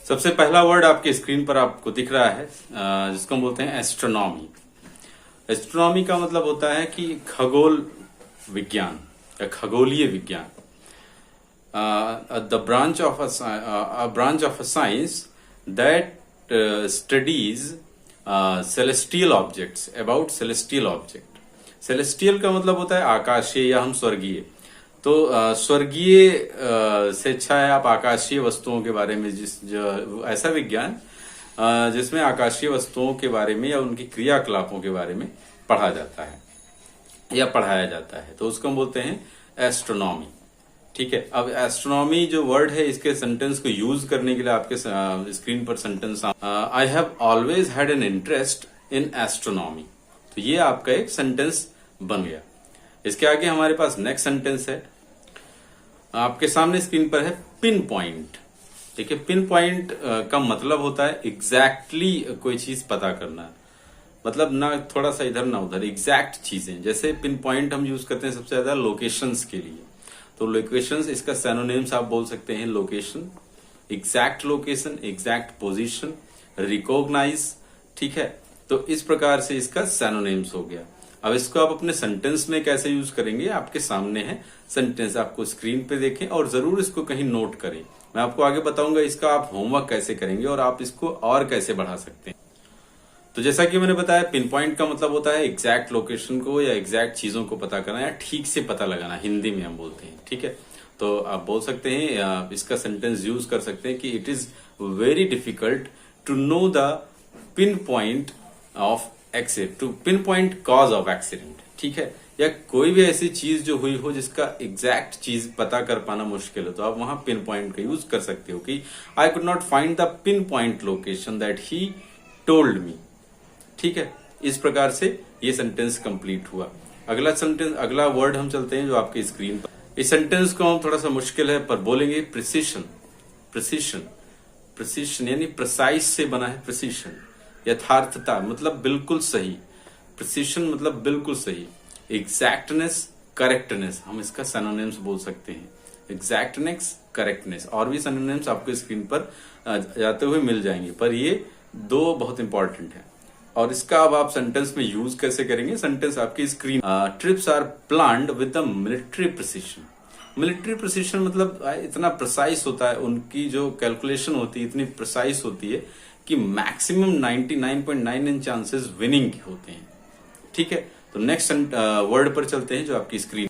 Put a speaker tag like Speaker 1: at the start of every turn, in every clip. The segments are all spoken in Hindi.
Speaker 1: सबसे पहला वर्ड आपके स्क्रीन पर आपको दिख रहा है जिसको हम बोलते हैं एस्ट्रोनॉमी। एस्ट्रोनॉमी का मतलब होता है कि खगोल विज्ञान या खगोलीय विज्ञान। The branch of a science that studies celestial objects, about celestial object. Celestial का मतलब होता है आकाशीय या हम स्वर्गीय। तो स्वर्गीय से अच्छा है आप आकाशीय वस्तुओं के बारे में ऐसा विज्ञान जिसमें आकाशीय वस्तुओं के बारे में या उनकी क्रियाकलापों के बारे में पढ़ा जाता है या पढ़ाया जाता है, तो उसको हम बोलते हैं एस्ट्रोनॉमी। ठीक है। अब एस्ट्रोनॉमी जो वर्ड है, इसके सेंटेंस को यूज करने के लिए आपके स्क्रीन पर sentence I have always had an interest in astronomy. तो ये आपका एक सेंटेंस बन गया। इसके आगे हमारे पास नेक्स्ट सेंटेंस है, आपके सामने स्क्रीन पर है पिन पॉइंट। देखिए, पिन पॉइंट का मतलब होता है एग्जैक्टली कोई चीज पता करना, मतलब ना थोड़ा सा इधर ना उधर, एग्जैक्ट चीजें। जैसे पिन पॉइंट हम यूज करते हैं सबसे ज्यादा लोकेशंस के लिए। तो लोकेशंस, इसका सिनोनिम्स आप बोल सकते हैं location, exact location, exact position, recognise. ठीक है, तो इस प्रकार से इसका सिनोनिम्स हो गया। अब इसको आप अपने सेंटेंस में कैसे यूज करेंगे, आपके सामने है सेंटेंस, आपको स्क्रीन पे देखें और जरूर इसको कहीं नोट करें। मैं आपको आगे बताऊंगा इसका आप होमवर्क कैसे करेंगे और आप इसको और कैसे बढ़ा सकते हैं। तो जैसा कि मैंने बताया, पिन पॉइंट का मतलब होता है एग्जैक्ट लोकेशन को या एग्जैक्ट चीजों को पता करना या ठीक से पता लगाना, हिंदी में हम बोलते हैं। ठीक है, तो आप बोल सकते हैं, इसका सेंटेंस यूज कर सकते हैं कि it is very difficult to know the pinpoint of accident, to pinpoint cause of accident. ठीक है, या कोई भी ऐसी चीज जो हुई हो जिसका एग्जैक्ट चीज पता कर पाना मुश्किल है, तो आप वहां पिन पॉइंट का यूज कर सकते हो कि I could not find the pin point location that he told me. ठीक है, इस प्रकार से ये सेंटेंस कंप्लीट हुआ। अगला सेंटेंस, अगला वर्ड हम चलते हैं जो आपकी स्क्रीन पर। इस सेंटेंस को हम थोड़ा सा मुश्किल है पर बोलेंगे प्रिसिशन। प्रिसिशन, प्रिसिशन यानी प्रिसाइज से बना है प्रिसिशन, यथार्थता मतलब बिल्कुल सही। प्रिसिशन मतलब बिल्कुल सही। एग्जैक्टनेस, करेक्टनेस, हम इसका सिनोनिम्स बोल सकते हैं। एग्जैक्टनेस, करेक्टनेस, और भी सिनोनिम्स आपको स्क्रीन पर जाते हुए मिल जाएंगे, पर ये दो बहुत इंपॉर्टेंट है। और इसका अब आप सेंटेंस में यूज कैसे करेंगे, सेंटेंस आपकी screen. Trips are planned with the military precision. Military precision मतलब इतना प्रिसाइज होता है, उनकी जो कैलकुलेशन होती है इतनी प्रिसाइज होती है कि मैक्सिमम 99.99 चांसेस विनिंग के होते हैं। ठीक है, तो नेक्स्ट वर्ड पर चलते हैं जो आपकी स्क्रीन।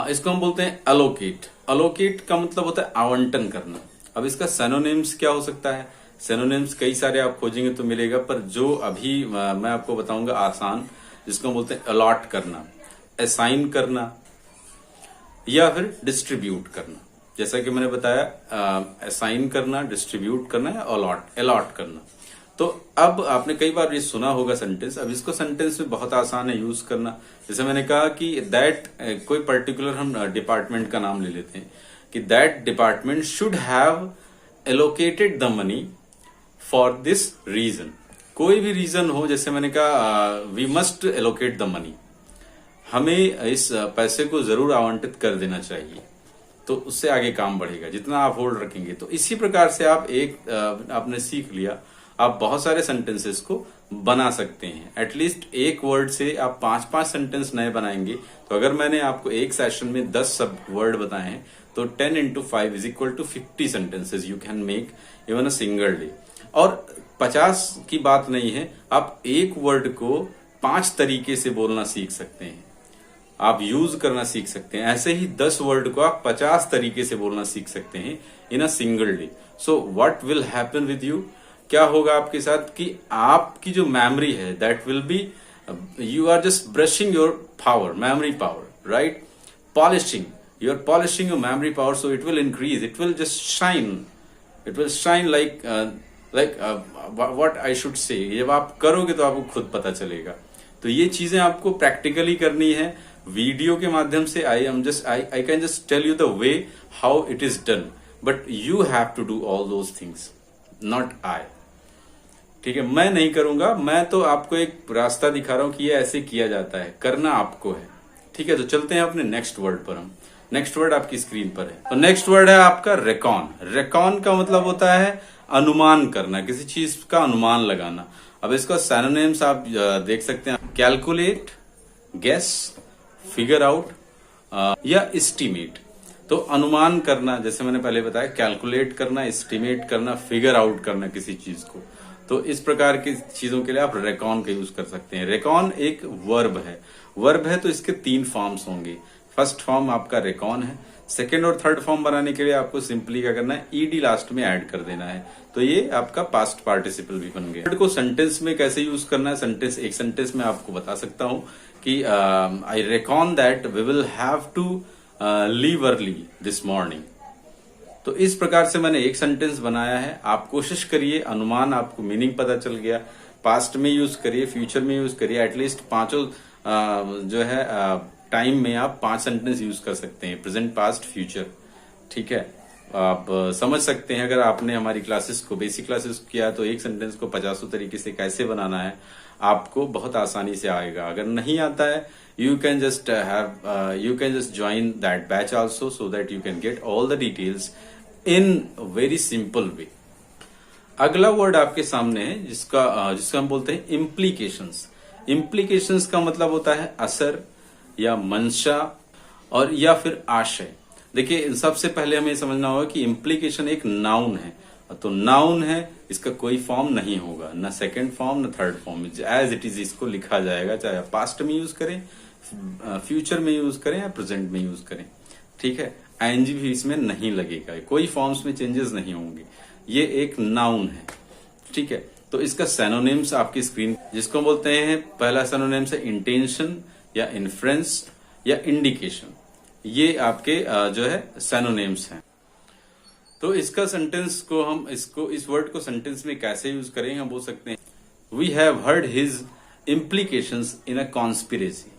Speaker 1: इसको हम बोलते हैं अलोकेट। अलोकेट का मतलब होता है आवंटन करना। अब इसका सिनोनिम्स क्या हो सकता है, सिनोनिम्स कई सारे आप खोजेंगे तो मिलेगा, पर जो अभी मैं आपको बताऊंगा आसान, जिसको हम बोलते हैं अलॉट करना, असाइन करना या फिर डिस्ट्रीब्यूट करना। जैसा कि मैंने बताया, असाइन करना, डिस्ट्रीब्यूट करना या अलॉट करना। तो अब आपने कई बार ये सुना होगा सेंटेंस, अब इसको सेंटेंस में बहुत आसान है यूज करना। जैसे मैंने कहा कि दैट, कोई पर्टिकुलर हम डिपार्टमेंट का नाम ले लेते हैं कि that department should have allocated the money for this reason. कोई भी रीजन हो, जैसे मैंने कहा we must allocate the money, हमें इस पैसे को जरूर आवंटित कर देना चाहिए, तो उससे आगे काम बढ़ेगा जितना आप होल्ड रखेंगे। तो इसी प्रकार से आप आपने सीख लिया, आप बहुत सारे सेंटेंसेस को बना सकते हैं। एटलीस्ट एक वर्ड से आप 5-5 सेंटेंस नए बनाएंगे। तो अगर मैंने आपको एक सेशन में 10 सब वर्ड बताए हैं, तो 10 into 5 is equal to 50 sentences you can make even a single day। और 50 की बात नहीं है, आप एक वर्ड को 5 तरीके से बोलना सीख सकते हैं, आप यूज करना सीख सकते हैं। ऐसे ही 10 वर्ड को आप 50 तरीके से बोलना सीख सकते हैं in a single day. So what will happen with you, क्या होगा आपके साथ कि आपकी जो मेमोरी है that will be, you are just brushing your power, memory power, right, polishing, you are polishing your memory power, so it will increase, it will just shine, it will shine like what I should say. जब आप करोगे तो आपको खुद पता चलेगा। तो ये चीजें आपको प्रैक्टिकली करनी है वीडियो के माध्यम से। I can just tell you the way how it is done, but you have to do all those things, not I. ठीक है, मैं नहीं करूंगा, मैं तो आपको एक रास्ता दिखा रहा हूं कि ये ऐसे किया जाता है, करना आपको है। ठीक है, तो चलते हैं अपने नेक्स्ट वर्ड पर हम। नेक्स्ट वर्ड आपकी स्क्रीन पर है। और नेक्स्ट वर्ड है आपका रेकॉन। रेकॉन का मतलब होता है अनुमान करना, किसी चीज का अनुमान लगाना। अब इसका सिनोनिम्स आप देख सकते हैं, कैलकुलेट, गेस, फिगर आउट या एस्टिमेट। तो अनुमान करना, जैसे मैंने पहले बताया, कैलकुलेट करना, एस्टिमेट करना, फिगर आउट करना किसी चीज को। तो इस प्रकार की चीजों के लिए आप रेकॉन का यूज कर सकते हैं। रेकॉन एक वर्ब है। वर्ब है तो इसके 3 फॉर्म्स होंगे। फर्स्ट फॉर्म आपका रेकॉन है। सेकेंड और थर्ड फॉर्म बनाने के लिए आपको सिंपली क्या करना है, ईडी लास्ट में ऐड कर देना है। तो ये आपका पास्ट पार्टिसिपल भी बन गया। वर्ड को सेंटेंस में कैसे यूज करना है, एक सेंटेंस में आपको बता सकता हूं कि I reckon that we will have to leave early this morning. तो इस प्रकार से मैंने एक सेंटेंस बनाया है। आप कोशिश करिए, अनुमान आपको मीनिंग पता चल गया। पास्ट में यूज करिए, फ्यूचर में यूज करिए। एटलीस्ट पांचों जो है टाइम में आप 5 सेंटेंस यूज कर सकते हैं, प्रेजेंट, पास्ट, फ्यूचर। ठीक है, आप समझ सकते हैं। अगर आपने हमारी क्लासेस को, बेसिक क्लासेस किया, तो एक सेंटेंस को 50 तरीके से कैसे बनाना है आपको बहुत आसानी से आएगा। अगर नहीं आता है, you can just join that batch also, so that you can get all the details in very simple way. अगला वर्ड आपके सामने है जिसका हम बोलते हैं इम्प्लीकेशंस। इम्प्लीकेशंस का मतलब होता है असर या मंशा और या फिर आशय। देखिए, सबसे पहले हमें समझना होगा कि इम्प्लीकेशन एक नाउन है। तो नाउन है, इसका कोई फॉर्म नहीं होगा, ना सेकंड फॉर्म ना third form. As it is इसको लिखा जाएगा, चाहे आप पास्ट में यूज करें, फ्यूचर में यूज करें या प्रेजेंट में यूज करें। ठीक है, आईएनजी भी इसमें नहीं लगेगा, कोई फॉर्म्स में चेंजेस नहीं होंगे। ये एक नाउन है। ठीक है, तो इसका सिनोनिम्स आपकी स्क्रीन, जिसको बोलते हैं, पहला सिनोनिम्स है इंटेंशन या इन्फ्रेंस या इंडिकेशन। ये आपके जो है सिनोनिम्स हैं। तो इसका सेंटेंस को हम इस वर्ड को सेंटेंस में कैसे यूज करेंगे, हम बोल सकते हैं, we have heard his implications in a conspiracy.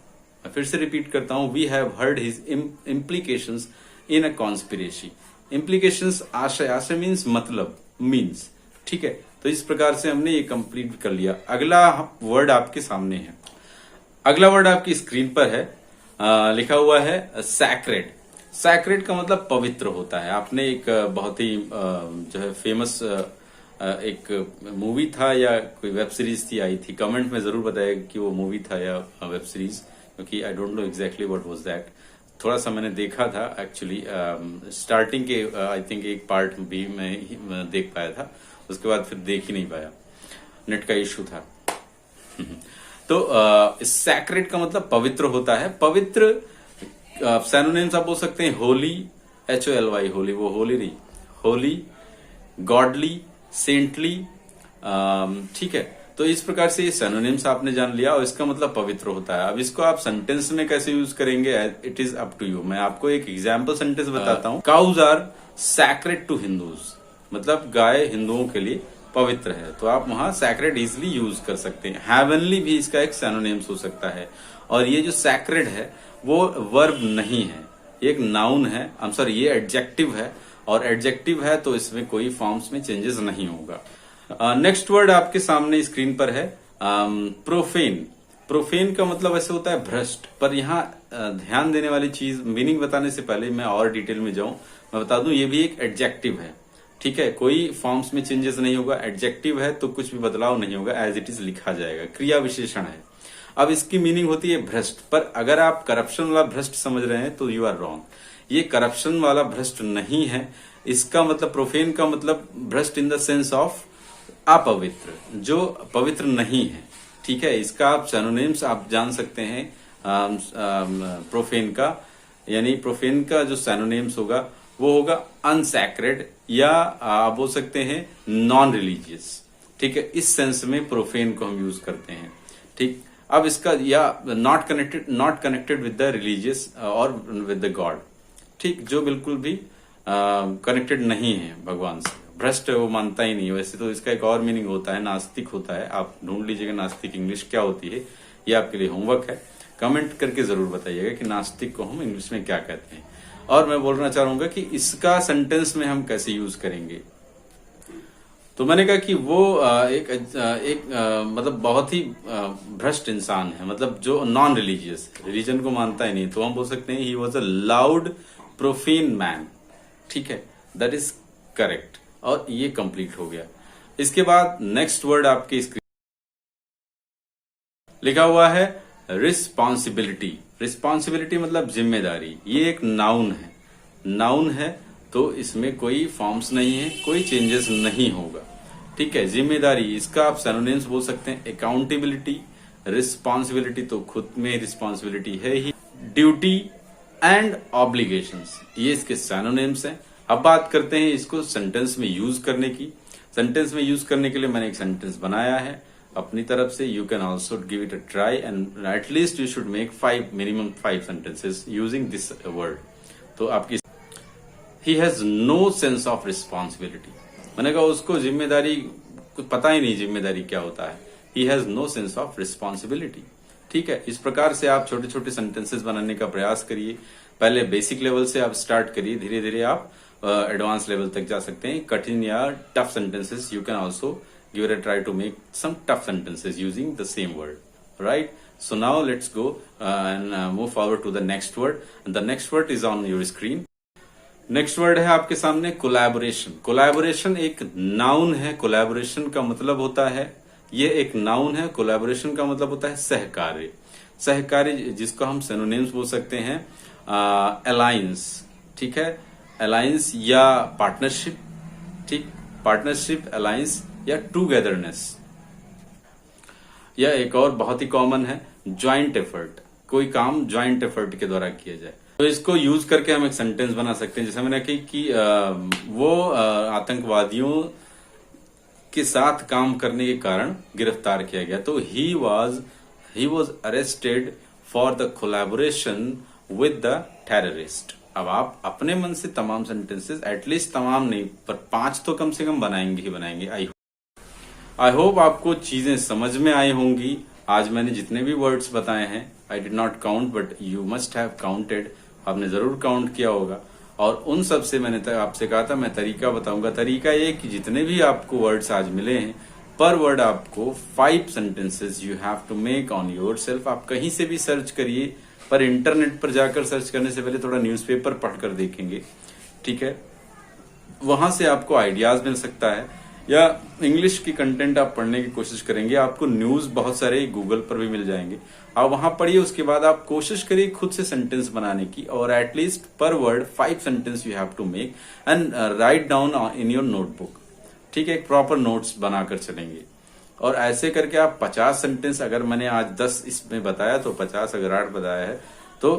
Speaker 1: मैं फिर से रिपीट करता हूं, we have heard his implications in a conspiracy. Implications आशय मीन्स मतलब, मीन्स। ठीक है, तो इस प्रकार से हमने ये कंप्लीट कर लिया। अगला वर्ड आपके सामने है। अगला वर्ड आपकी स्क्रीन पर है, लिखा हुआ है सैक्रेड। सैक्रेड का मतलब पवित्र होता है। आपने एक बहुत ही जो है फेमस एक मूवी था या कोई वेब सीरीज थी, आई थी। कमेंट में जरूर बताइए कि वो मूवी था या वेब सीरीज, क्योंकि I don't know exactly what was that. थोड़ा सा मैंने देखा था एक्चुअली, स्टार्टिंग के आई थिंक एक पार्ट भी मैं देख पाया था, उसके बाद फिर देख ही नहीं पाया, नेट का इश्यू था। तो सैक्रेड का मतलब पवित्र होता है। पवित्र सिनोनिम्स आप बोल सकते हैं, होली, HOLY, होली, वो होली नहीं, होली, गॉडली, सेंटली। ठीक है, तो इस प्रकार से ये सिनोनिम्स आपने जान लिया और इसका मतलब पवित्र होता है। अब इसको आप सेंटेंस में कैसे यूज करेंगे, it is up to you. मैं आपको एक एग्जाम्पल सेंटेंस बताता हूँ। Cows are sacred to Hindus, मतलब गाय हिंदुओं के लिए पवित्र है। तो आप वहां सैक्रेड इजिली यूज कर सकते हैं। हेवनली भी इसका एक सिनोनिम्स हो सकता है। और ये जो सैक्रेड है वो वर्ब नहीं है, ये एक नाउन है। आई एम सॉरी, ये एडजेक्टिव है, और एडजेक्टिव है तो इसमें कोई फॉर्म्स में चेंजेस नहीं होगा। नेक्स्ट वर्ड आपके सामने स्क्रीन पर है प्रोफेन। प्रोफेन का मतलब ऐसे होता है भ्रष्ट। पर यहाँ ध्यान देने वाली चीज, मीनिंग बताने से पहले मैं और डिटेल में जाऊं, मैं बता दूं, ये भी एक एडजेक्टिव है। ठीक है, कोई फॉर्म्स में चेंजेस नहीं होगा। एडजेक्टिव है तो कुछ भी बदलाव नहीं होगा, एज इट इज लिखा जाएगा। क्रिया विशेषण है। अब इसकी मीनिंग होती है भ्रष्ट। पर अगर आप करप्शन वाला भ्रष्ट समझ रहे हैं तो यू आर रॉन्ग। ये करप्शन वाला भ्रष्ट नहीं है। इसका मतलब, प्रोफेन का मतलब भ्रष्ट इन द सेंस ऑफ अपवित्र, जो पवित्र नहीं है। ठीक है, इसका आप सिनोनिम्स आप जान सकते हैं प्रोफेन का, यानी प्रोफेन का जो सिनोनिम्स होगा वो होगा अनसैक्रेड, या आप बोल सकते हैं नॉन रिलीजियस। ठीक है, इस सेंस में प्रोफेन को हम यूज करते हैं। ठीक, अब इसका, या not connected with the religious और विद द गॉड। ठीक, जो बिल्कुल भी कनेक्टेड नहीं है भगवान से, भ्रष्ट है, वो मानता ही नहीं है। वैसे तो इसका एक और मीनिंग होता है, नास्तिक होता है। आप ढूंढ लीजिएगा नास्तिक इंग्लिश क्या होती है, ये आपके लिए होमवर्क है। कमेंट करके जरूर बताइएगा कि नास्तिक को हम इंग्लिश में क्या कहते हैं। और मैं बोलना चाहूंगा कि इसका सेंटेंस में हम कैसे यूज करेंगे। तो मैंने कहा कि वो एक मतलब बहुत ही भ्रष्ट इंसान है, मतलब जो नॉन रिलीजियस, रिलीजन को मानता ही नहीं। तो हम बोल सकते हैं he was a loud profane man, ठीक है, दैट इज करेक्ट, और ये कंप्लीट हो गया। इसके बाद नेक्स्ट वर्ड आपके स्क्रीन लिखा हुआ है रिस्पॉन्सिबिलिटी। रिस्पॉन्सिबिलिटी मतलब जिम्मेदारी। ये एक नाउन है, नाउन है तो इसमें कोई फॉर्म्स नहीं है, कोई चेंजेस नहीं होगा, ठीक है। जिम्मेदारी, इसका आप सिनोनिम्स बोल सकते हैं अकाउंटेबिलिटी, रिस्पॉन्सिबिलिटी तो खुद में रिस्पॉन्सिबिलिटी है ही, ड्यूटी एंड ऑब्लिगेशंस, ये इसके सिनोनिम्स हैं। अब बात करते हैं इसको सेंटेंस में यूज करने की। सेंटेंस में यूज करने के लिए मैंने एक सेंटेंस बनाया है अपनी तरफ से। You can also give it a try and at least you should make minimum 5 sentences using this word. तो आपकी he has no sense of responsibility, मैंने कहा उसको जिम्मेदारी कुछ पता ही नहीं जिम्मेदारी क्या होता है। He has no sense of responsibility, ठीक है। इस प्रकार से आप छोटे छोटे सेंटेंसेस बनाने का प्रयास करिए। पहले बेसिक लेवल से आप स्टार्ट करिए, धीरे धीरे आप एडवांस लेवल तक जा सकते हैं। कठिन या tough sentences you can also give it a try to make some tough sentences using the same word, right. So now let's go and move forward to the next word. The next word is on your screen. Next word है आपके सामने कोलैबोरेशन। कोलैबोरेशन एक नाउन है। कोलैबोरेशन का मतलब होता है, ये एक नाउन है। कोलैबोरेशन का मतलब होता है सहकार्य। सहकार्य जिसको हम सिनोनिम्स बोल सकते हैं अलायंस, ठीक है, अलायंस या पार्टनरशिप, ठीक, पार्टनरशिप, अलायंस या टूगेदरनेस। या एक और बहुत ही कॉमन है ज्वाइंट एफर्ट, कोई काम ज्वाइंट एफर्ट के द्वारा किया जाए। तो इसको यूज करके हम एक सेंटेंस बना सकते हैं, जैसे मैंने कही कि वो आतंकवादियों के साथ काम करने के कारण गिरफ्तार किया गया। तो he was arrested for the collaboration with the terrorist. अब आप अपने मन से तमाम सेंटेंसेस, एटलीस्ट तमाम नहीं पर 5 तो कम से कम बनाएंगे ही बनाएंगे। आई होप आपको चीजें समझ में आई होंगी। आज मैंने जितने भी वर्ड्स बताए हैं, I did not count but you must have counted, आपने जरूर काउंट किया होगा। और उन सब से मैंने आपसे कहा था मैं तरीका बताऊंगा। तरीका ये कि जितने भी आपको वर्ड्स आज मिले हैं, पर वर्ड आपको 5 sentences you have to make on yourself. आप कहीं से भी सर्च करिए, पर इंटरनेट पर जाकर सर्च करने से पहले थोड़ा न्यूज़पेपर पढ़कर देखेंगे, ठीक है, वहां से आपको आइडियाज मिल सकता है। या इंग्लिश की कंटेंट आप पढ़ने की कोशिश करेंगे, आपको न्यूज बहुत सारे गूगल पर भी मिल जाएंगे, आप वहां पढ़िए। उसके बाद आप कोशिश करिए खुद से सेंटेंस बनाने की, और at least per word 5 sentence you have to make and write down in your notebook, ठीक है, एक प्रॉपर नोट्स बनाकर चलेंगे। और ऐसे करके आप 50 सेंटेंस, अगर मैंने आज 10 इसमें बताया तो 50, अगर 8 बताया है तो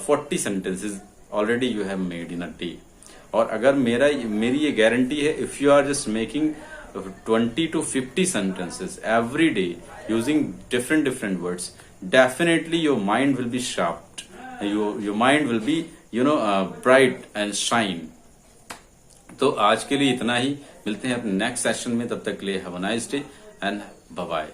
Speaker 1: 40 sentences already you have made in a day. और अगर मेरी ये गारंटी है, if you are just making 20 to 50 sentences every day using different words, definitely your mind will be sharp, your mind will be bright and shine. तो आज के लिए इतना ही, मिलते हैं अपने नेक्स्ट सेशन में, तब तक के लिए have a nice day and bye bye.